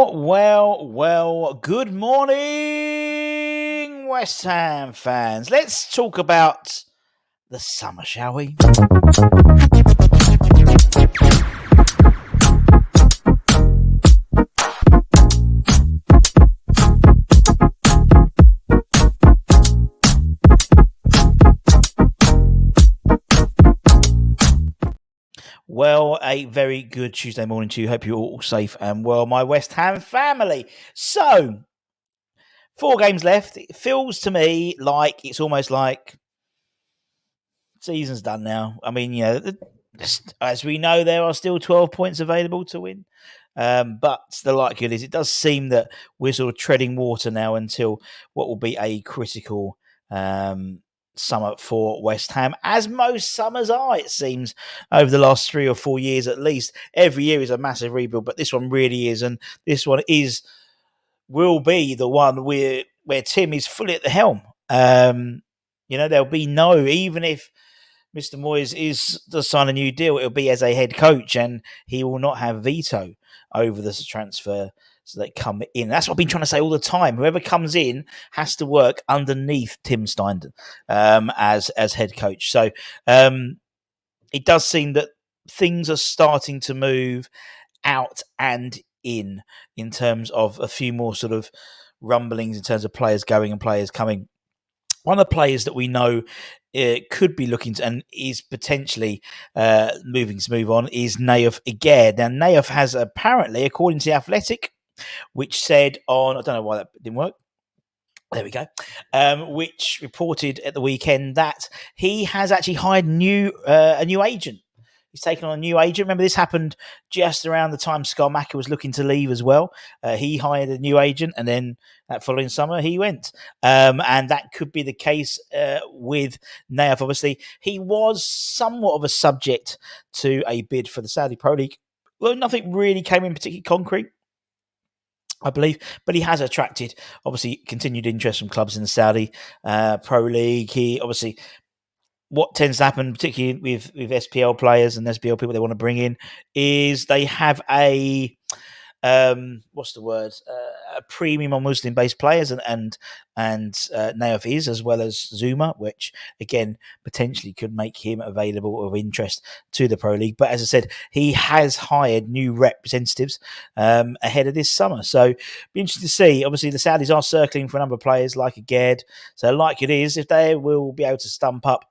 Good morning, West Ham fans. Let's talk about the summer, shall we? Well, a very good Tuesday morning to you. Hope you're all safe and well, my West Ham family. So, 4 games left. It feels to me like it's almost like season's done now. I mean, as we know, there are still 12 points available to win. But the likelihood is it does seem that we're sort of treading water now until what will be a critical summer for West Ham, as most summers are, it seems, over the last 3 or 4 years at least. Every year is a massive rebuild, but this one really is, and this one will be the one where Tim is fully at the helm. There'll be even if Mr. Moyes does sign a new deal, it'll be as a head coach, and he will not have veto over this transfer that come in. That's what I've been trying to say all the time. Whoever comes in has to work underneath Tim Steindl as head coach. So it does seem that things are starting to move out and in terms of a few more sort of rumblings in terms of players going and players coming. One of the players that we know could be looking to and is potentially moving to move on is Naif Aguerd. Now, Naif has apparently, according to The Athletic, which said on, I don't know why that didn't work. There we go. Which reported at the weekend that he has actually hired a new agent. He's taken on a new agent. Remember, this happened just around the time Skarmaka was looking to leave as well. He hired a new agent, and then that following summer, he went. And that could be the case with Naif. Obviously, he was somewhat of a subject to a bid for the Saudi Pro League. Well, nothing really came in particularly concrete, I believe, but he has attracted, obviously, continued interest from clubs in the Saudi Pro League. He obviously, what tends to happen, particularly with SPL players and SPL people they want to bring in, is they have a a premium on Muslim-based players, and Naif is, as well as Zuma, which again potentially could make him available of interest to the Pro League. But as I said, he has hired new representatives ahead of this summer, so be interesting to see. Obviously, the Saudis are circling for a number of players like Aguerd, so like it is, if they will be able to stump up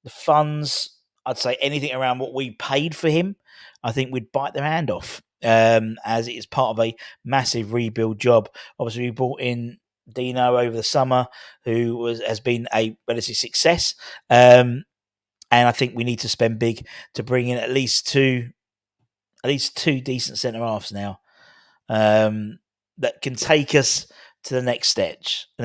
the funds, I'd say anything around what we paid for him, I think we'd bite their hand off, as it is part of a massive rebuild job. Obviously, we brought in Dino over the summer, who has been a relative success, and I think we need to spend big to bring in at least two decent centre halves now, that can take us to the next stage. The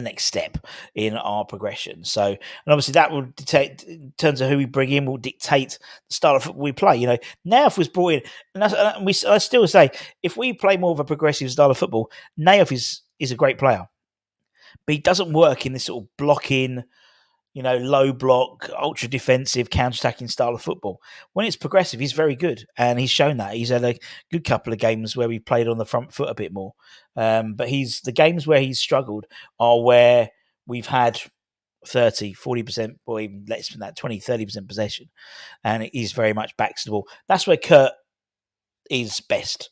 next step in our progression. So, and obviously that will dictate, in terms of who we bring in, will dictate the style of football we play. Naif was brought in, and I still say, if we play more of a progressive style of football, Naif is a great player, but he doesn't work in this sort of blocking, low block, ultra defensive, counter-attacking style of football. When it's progressive, he's very good, and he's shown that. He's had a good couple of games where we played on the front foot a bit more. But the games where he's struggled are where we've had 30, 40%, or even less than that, 20, 30% possession, and it is very much backs to the ball. That's where Kurt is best.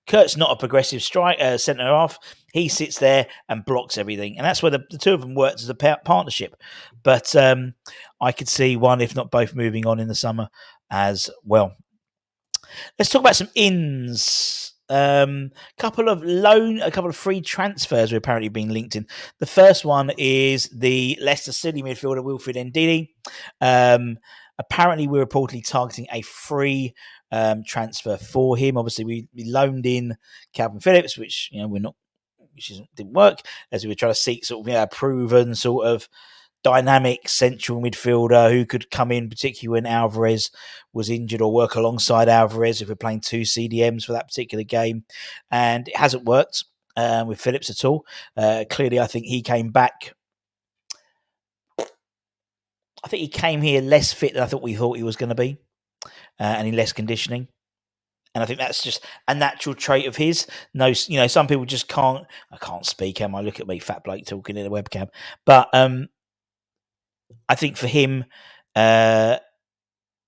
Kurt's not a progressive centre half. He sits there and blocks everything, and that's where the two of them worked as a partnership. But I could see one, if not both, moving on in the summer as well. Let's talk about some ins. A couple of free transfers are apparently being linked in. The first one is the Leicester City midfielder Wilfred Ndidi. Apparently, we're reportedly targeting a free transfer for him. Obviously, we loaned in Calvin Phillips, which didn't work, as we were trying to seek sort of a proven sort of dynamic central midfielder who could come in, particularly when Alvarez was injured, or work alongside Alvarez if we're playing 2 CDMs for that particular game. And it hasn't worked with Phillips at all. Clearly, I think he came back. I think he came here less fit than I thought he was going to be, and in less conditioning. And I think that's just a natural trait of his. No, some people just can't. I can't speak. Am I? Look at me, fat bloke talking in a webcam. But I think for him, uh,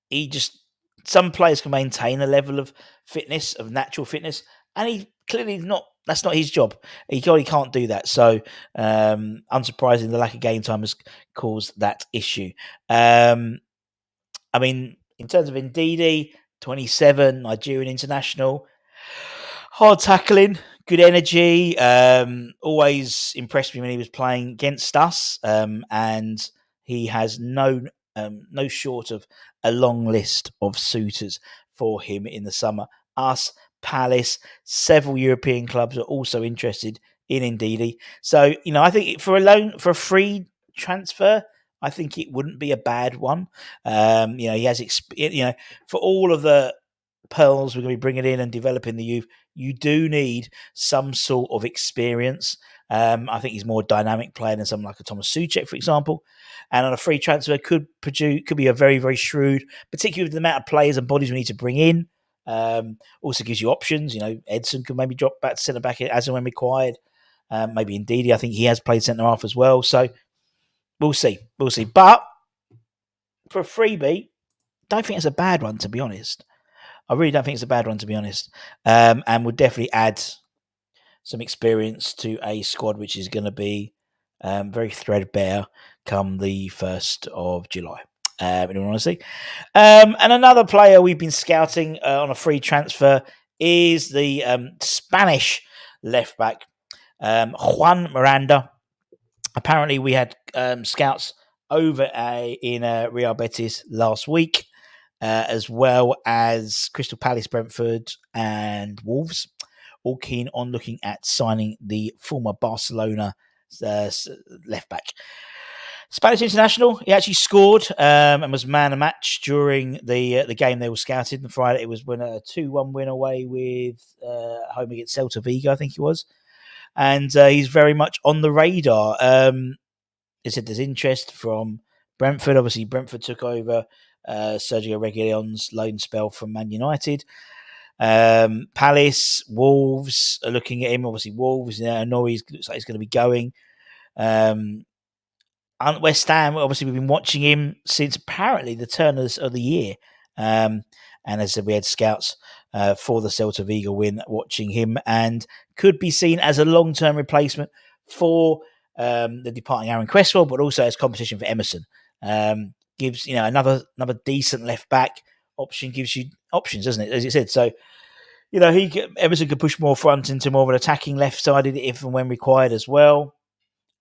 he just some players can maintain a level of fitness, of natural fitness, and he clearly not. That's not his job. He can't do that. So, unsurprising, the lack of game time has caused that issue. I mean, in terms of Ndidi, 27, Nigerian international, hard tackling, good energy. Always impressed me when he was playing against us, and he has no short of a long list of suitors for him in the summer. Us, Palace, several European clubs are also interested in Ndidi. So I think for a free transfer, I think it wouldn't be a bad one. He has for all of the pearls we're going to be bringing in and developing the youth, you do need some sort of experience. I think he's more dynamic player than someone like a Thomas Souček, for example. And on a free transfer, could be a very, very shrewd, particularly with the amount of players and bodies we need to bring in. Also gives you options. Edson could maybe drop back to centre back as and when required. Maybe Ndidi, I think he has played centre half as well. So we'll see. But for a freebie, don't think it's a bad one, to be honest. I really don't think it's a bad one, to be honest. And would definitely add some experience to a squad which is going to be very threadbare come the 1st of July. In all honesty. And another player we've been scouting on a free transfer is the Spanish left back, Juan Miranda. Apparently, we had scouts over in Real Betis last week, as well as Crystal Palace, Brentford, and Wolves, all keen on looking at signing the former Barcelona left back. Spanish international, he actually scored and was man of match during the game they were scouted on Friday. It was a 2-1 win away with home against Celta Vigo, I think he was. And he's very much on the radar. They said there's interest from Brentford. Obviously, Brentford took over Sergio Reguilón's loan spell from Man United. Palace, Wolves are looking at him. Obviously, Wolves, Norrie looks like he's going to be going. West Ham, obviously, we've been watching him since apparently the turn of the year. And as I said, we had scouts for the Celta Vigo win watching him and could be seen as a long-term replacement for the departing Aaron Cresswell, but also as competition for Emerson. Gives another decent left back option, gives you options, doesn't it? As you said, so Emerson could push more front into more of an attacking left-sided if and when required as well.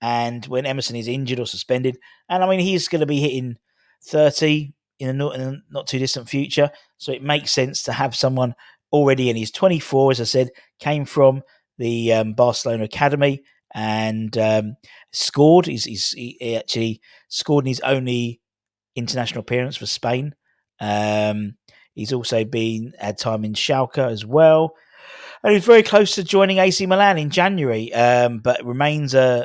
And when Emerson is injured or suspended, and I mean he's going to be hitting 30 in a not too distant future, so it makes sense to have someone already in. He's 24, as I said, came from the Barcelona academy and scored. He actually scored in his only international appearance for Spain. He's also had time in Schalke as well. And he's very close to joining AC Milan in January, but remains on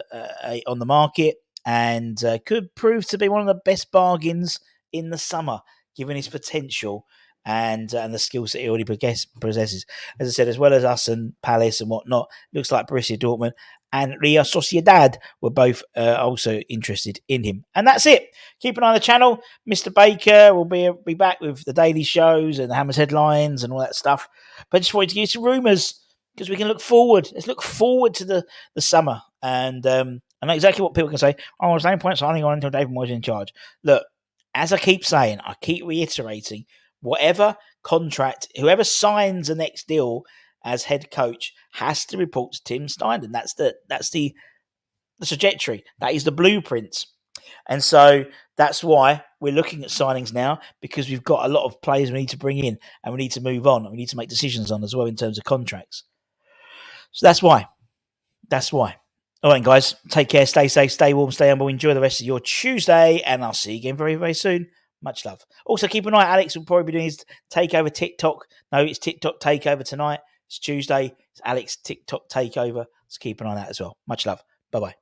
the market and could prove to be one of the best bargains in the summer, given his potential and the skills that he already possesses. As I said, as well as us and Palace and whatnot, looks like Borussia Dortmund and Real Sociedad were both also interested in him. And that's it. Keep an eye on the channel. Mr. Baker will be back with the daily shows and the Hammers headlines and all that stuff. But I just wanted to give you some rumours because we can look forward. Let's look forward to the summer. And I know exactly what people can say. Oh, there's no point signing on until David Moyes is in charge. Look, as I keep saying, I keep reiterating, whatever contract, whoever signs the next deal as head coach has to report to Tim Steindl. That's the trajectory. That is the blueprint. And so that's why we're looking at signings now, because we've got a lot of players we need to bring in and we need to move on and we need to make decisions on as well in terms of contracts. So that's why. All right, guys, take care, stay safe, stay warm, stay humble, enjoy the rest of your Tuesday, and I'll see you again very, very soon. Much love. Also, keep an eye. Alex will probably be doing his takeover TikTok. No, it's TikTok takeover tonight. It's Tuesday. It's Alex TikTok takeover. Let's keep an eye on that as well. Much love. Bye-bye.